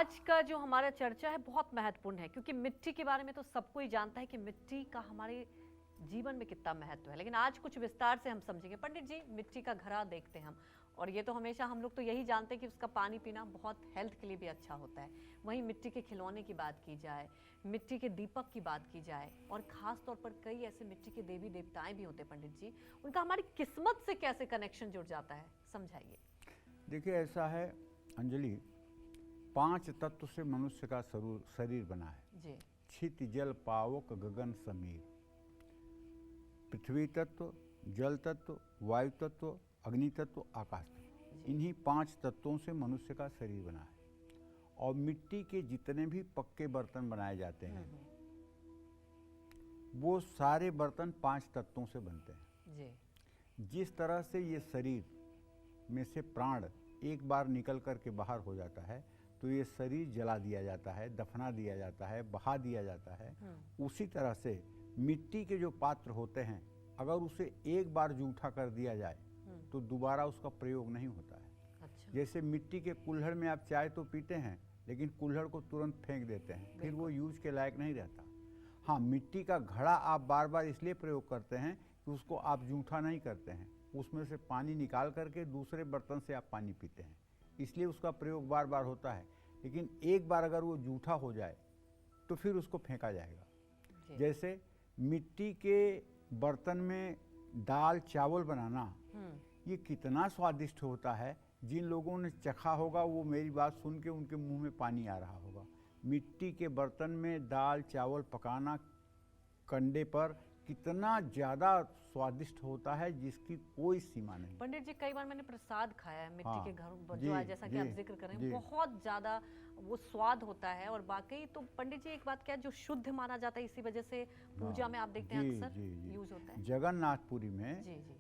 आज का जो हमारा चर्चा है बहुत महत्वपूर्ण है, क्योंकि मिट्टी के बारे में तो सबको ही जानता है कि मिट्टी का हमारे जीवन में कितना महत्व है। लेकिन आज कुछ विस्तार से हम समझेंगे। पंडित जी, मिट्टी का घड़ा देखते हैं हम, और ये तो हमेशा हम लोग तो यही जानते हैं कि उसका पानी पीना बहुत हेल्थ के लिए भी अच्छा होता है। वहीं मिट्टी के खिलौने की बात की जाए, मिट्टी के दीपक की बात की जाए, और खास तौर पर कई ऐसे मिट्टी के देवी देवताएं भी होते हैं पंडित जी, उनका हमारी किस्मत से कैसे कनेक्शन जुड़ जाता है, समझाइए। देखिए, ऐसा है अंजलि, 5 तत्व से मनुष्य का शरीर बना है जी। छित जल पावक गगन समीर। पृथ्वी तत्व, जल तत्व, वायु तत्व, अग्नि तत्व, आकाश तत्व, इन्हीं 5 तत्वों से मनुष्य का शरीर बना है। और मिट्टी के जितने भी पक्के बर्तन बनाए जाते हैं वो सारे बर्तन 5 तत्वों से बनते हैं जी। जिस तरह से ये शरीर में से प्राण एक बार निकल कर के बाहर हो जाता है तो ये शरीर जला दिया जाता है, दफना दिया जाता है, बहा दिया जाता है। उसी तरह से मिट्टी के जो पात्र होते हैं, अगर उसे एक बार जूठा कर दिया जाए तो दोबारा उसका प्रयोग नहीं होता है। अच्छा। जैसे मिट्टी के कुल्हड़ में आप चाय तो पीते हैं, लेकिन कुल्हड़ को तुरंत फेंक देते हैं, फिर वो यूज के लायक नहीं रहता। हाँ, मिट्टी का घड़ा आप बार बार इसलिए प्रयोग करते हैं कि उसको आप जूठा नहीं करते हैं, उसमें से पानी निकाल करके दूसरे बर्तन से आप पानी पीते हैं, इसलिए उसका प्रयोग बार बार होता है। लेकिन एक बार अगर वो जूठा हो जाए तो फिर उसको फेंका जाएगा। जैसे मिट्टी के बर्तन में दाल चावल बनाना, ये कितना स्वादिष्ट होता है। जिन लोगों ने चखा होगा वो मेरी बात सुन के उनके मुंह में पानी आ रहा होगा। मिट्टी के बर्तन में दाल चावल पकाना कंडे पर कितना ज़्यादा स्वादिष्ट होता है जिसकी कोई सीमा नहीं। पंडित जी, कई बार मैंने प्रसाद खाया है मिट्टी के घरों जो है, जैसा कि आप जिक्र कर रहे हैं, बहुत ज़्यादा वो स्वाद होता है। और बाकी तो पंडित जी एक बात क्या है, जो शुद्ध माना जाता है, इसी वजह से पूजा में आप देखते हैं अक्सर यूज होता है।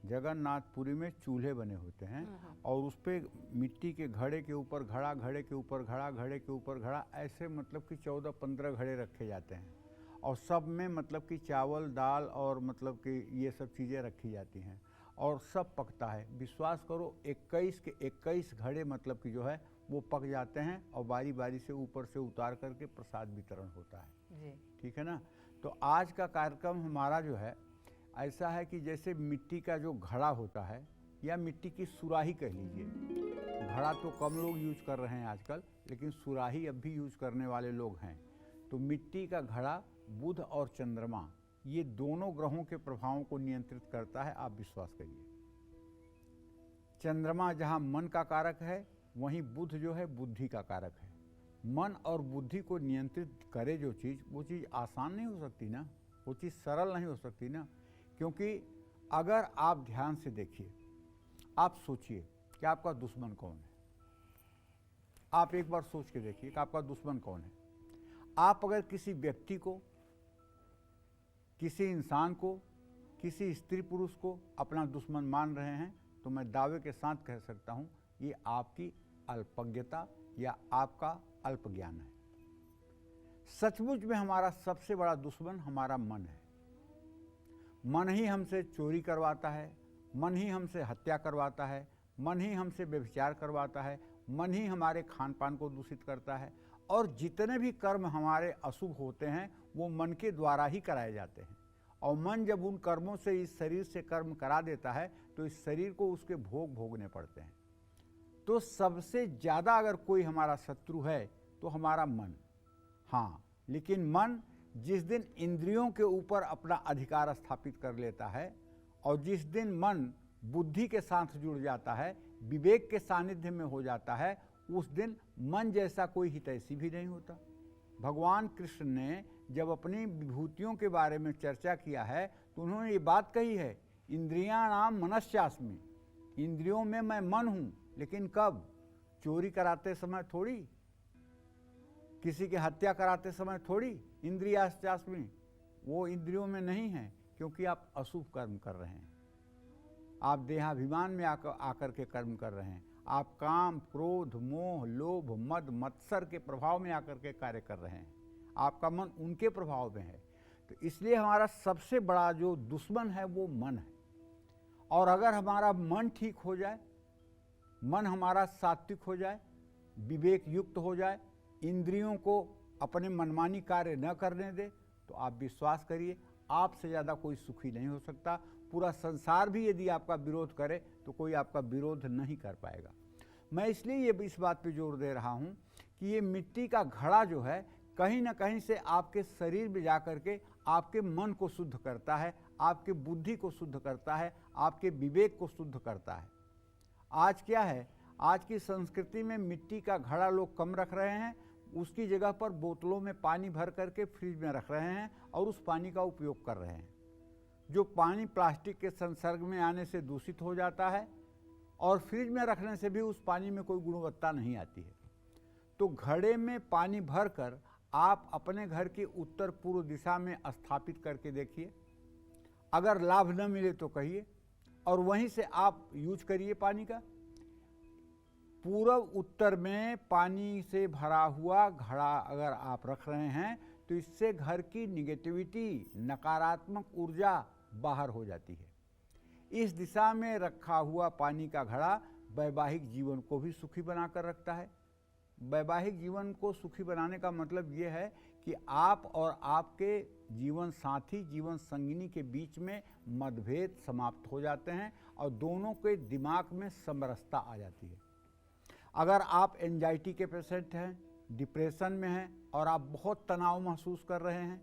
जगन्नाथपुरी में चूल्हे बने होते हैं और उस पर मिट्टी के घड़े के ऊपर घड़ा, घड़े के ऊपर घड़ा, घड़े के ऊपर घड़ा, ऐसे मतलब कि 14-15 घड़े रखे जाते हैं और सब में मतलब कि चावल दाल और मतलब कि ये सब चीज़ें रखी जाती हैं और सब पकता है। विश्वास करो 21 के 21 घड़े मतलब कि जो है वो पक जाते हैं और बारी बारी से ऊपर से उतार करके प्रसाद वितरण होता है जी। ठीक है ना। तो आज का कार्यक्रम हमारा जो है ऐसा है कि जैसे मिट्टी का जो घड़ा होता है या मिट्टी की सुराही कह लीजिए, घड़ा तो कम लोग यूज कर रहे हैं आजकल, लेकिन सुराही अब भी यूज करने वाले लोग हैं। तो मिट्टी का घड़ा बुध और चंद्रमा, ये दोनों ग्रहों के प्रभावों को नियंत्रित करता है। आप विश्वास करिए, चंद्रमा जहां मन का कारक है वहीं बुध जो है बुद्धि का कारक है। मन और बुद्धि को नियंत्रित करे जो चीज़, वो चीज़ आसान नहीं हो सकती ना, वो चीज़ सरल नहीं हो सकती ना। क्योंकि अगर आप ध्यान से देखिए, आप सोचिए कि आपका दुश्मन कौन है। आप एक बार सोच के देखिए कि आपका दुश्मन कौन है। आप अगर किसी व्यक्ति को, किसी इंसान को, किसी स्त्री पुरुष को अपना दुश्मन मान रहे हैं तो मैं दावे के साथ कह सकता हूं ये आपकी अल्पज्ञता या आपका अल्प ज्ञान है। सचमुच में हमारा सबसे बड़ा दुश्मन हमारा मन है। मन ही हमसे चोरी करवाता है, मन ही हमसे हत्या करवाता है, मन ही हमसे व्यभिचार करवाता है, मन ही हमारे खान पान को दूषित करता है। और जितने भी कर्म हमारे अशुभ होते हैं वो मन के द्वारा ही कराए जाते हैं। और मन जब उन कर्मों से इस शरीर से कर्म करा देता है तो इस शरीर को उसके भोग भोगने पड़ते हैं। तो सबसे ज़्यादा अगर कोई हमारा शत्रु है तो हमारा मन। हाँ, लेकिन मन जिस दिन इंद्रियों के ऊपर अपना अधिकार स्थापित कर लेता है और जिस दिन मन बुद्धि के साथ जुड़ जाता है, विवेक के सानिध्य में हो जाता है, उस दिन मन जैसा कोई हितैषी भी नहीं होता। भगवान कृष्ण ने जब अपनी विभूतियों के बारे में चर्चा किया है तो उन्होंने ये बात कही है, इंद्रियाणाम मनस्यास्मि, इंद्रियों में मैं मन हूं। लेकिन कब? चोरी कराते समय थोड़ी, किसी की हत्या कराते समय थोड़ी। इंद्रियास्मि, वो इंद्रियों में नहीं है, क्योंकि आप अशुभ कर्म कर रहे हैं। आप देहाभिमान में आकर के कर्म कर रहे हैं। आप काम क्रोध मोह लोभ मद मत्सर के प्रभाव में आकर के कार्य कर रहे हैं। आपका मन उनके प्रभाव में है। तो इसलिए हमारा सबसे बड़ा जो दुश्मन है वो मन है। और अगर हमारा मन ठीक हो जाए, मन हमारा सात्विक हो जाए, विवेक युक्त हो जाए, इंद्रियों को अपने मनमानी कार्य न करने दे, तो आप विश्वास करिए आपसे ज़्यादा कोई सुखी नहीं हो सकता। पूरा संसार भी यदि आपका विरोध करे तो कोई आपका विरोध नहीं कर पाएगा। मैं इसलिए ये इस बात पे जोर दे रहा हूँ कि ये मिट्टी का घड़ा जो है कहीं ना कहीं से आपके शरीर में जा कर के आपके मन को शुद्ध करता है, आपके बुद्धि को शुद्ध करता है, आपके विवेक को शुद्ध करता है। आज क्या है, आज की संस्कृति में मिट्टी का घड़ा लोग कम रख रहे हैं, उसकी जगह पर बोतलों में पानी भर करके फ्रिज में रख रहे हैं और उस पानी का उपयोग कर रहे हैं। जो पानी प्लास्टिक के संसर्ग में आने से दूषित हो जाता है और फ्रिज में रखने से भी उस पानी में कोई गुणवत्ता नहीं आती है। तो घड़े में पानी भरकर आप अपने घर की उत्तर पूर्व दिशा में स्थापित करके देखिए, अगर लाभ न मिले तो कहिए, और वहीं से आप यूज करिए पानी का। पूर्व उत्तर में पानी से भरा हुआ घड़ा अगर आप रख रहे हैं तो इससे घर की निगेटिविटी, नकारात्मक ऊर्जा बाहर हो जाती है। इस दिशा में रखा हुआ पानी का घड़ा वैवाहिक जीवन को भी सुखी बनाकर रखता है। वैवाहिक जीवन को सुखी बनाने का मतलब ये है कि आप और आपके जीवन साथी, जीवन संगिनी के बीच में मतभेद समाप्त हो जाते हैं और दोनों के दिमाग में समरसता आ जाती है। अगर आप एंजाइटी के पेशेंट हैं, डिप्रेशन में हैं और आप बहुत तनाव महसूस कर रहे हैं,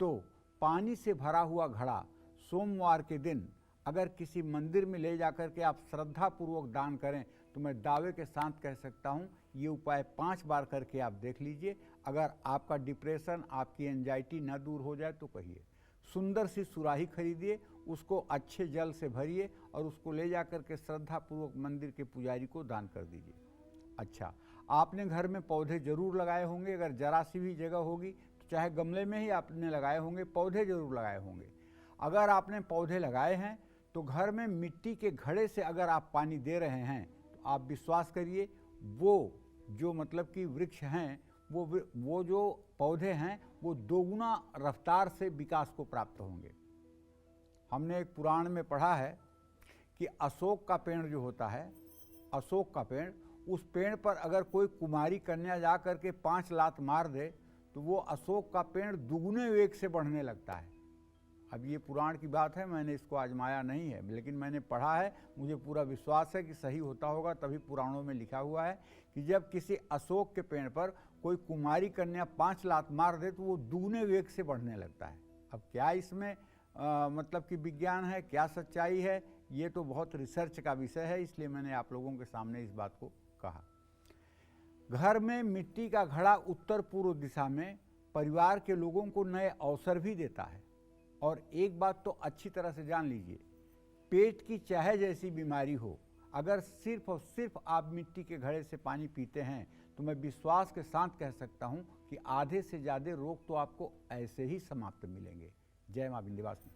तो पानी से भरा हुआ घड़ा सोमवार के दिन अगर किसी मंदिर में ले जाकर के आप श्रद्धापूर्वक दान करें तो मैं दावे के साथ कह सकता हूं ये उपाय 5 बार करके आप देख लीजिए। अगर आपका डिप्रेशन, आपकी एंजाइटी न दूर हो जाए तो कहिए। सुंदर सी सुराही खरीदिए, उसको अच्छे जल से भरिए और उसको ले जाकर के श्रद्धापूर्वक मंदिर के पुजारी को दान कर दीजिए। अच्छा, आपने घर में पौधे जरूर लगाए होंगे, अगर जरा सी भी जगह होगी तो चाहे गमले में ही आपने लगाए होंगे, पौधे जरूर लगाए होंगे। अगर आपने पौधे लगाए हैं तो घर में मिट्टी के घड़े से अगर आप पानी दे रहे हैं तो आप विश्वास करिए वो जो मतलब कि वृक्ष हैं, वो जो पौधे हैं वो दोगुना रफ्तार से विकास को प्राप्त होंगे। हमने एक पुराण में पढ़ा है कि अशोक का पेड़ जो होता है, अशोक का पेड़, उस पेड़ पर अगर कोई कुमारी कन्या जा कर के 5 लात मार दे तो वो अशोक का पेड़ दुगुने वेग से बढ़ने लगता है। अब ये पुराण की बात है, मैंने इसको आजमाया नहीं है, लेकिन मैंने पढ़ा है, मुझे पूरा विश्वास है कि सही होता होगा, तभी पुराणों में लिखा हुआ है कि जब किसी अशोक के पेड़ पर कोई कुमारी कन्या 5 लात मार दे तो वो दुगने वेग से बढ़ने लगता है। अब क्या इसमें मतलब कि विज्ञान है, क्या सच्चाई है, ये तो बहुत रिसर्च का विषय है, इसलिए मैंने आप लोगों के सामने इस बात को कहा। घर में मिट्टी का घड़ा उत्तर पूर्व दिशा में परिवार के लोगों को नए अवसर भी देता है। और एक बात तो अच्छी तरह से जान लीजिए, पेट की चाहे जैसी बीमारी हो, अगर सिर्फ और सिर्फ आप मिट्टी के घड़े से पानी पीते हैं तो मैं विश्वास के साथ कह सकता हूं कि आधे से ज़्यादा रोग तो आपको ऐसे ही समाप्त मिलेंगे। जय मां विंध्यवासिनी।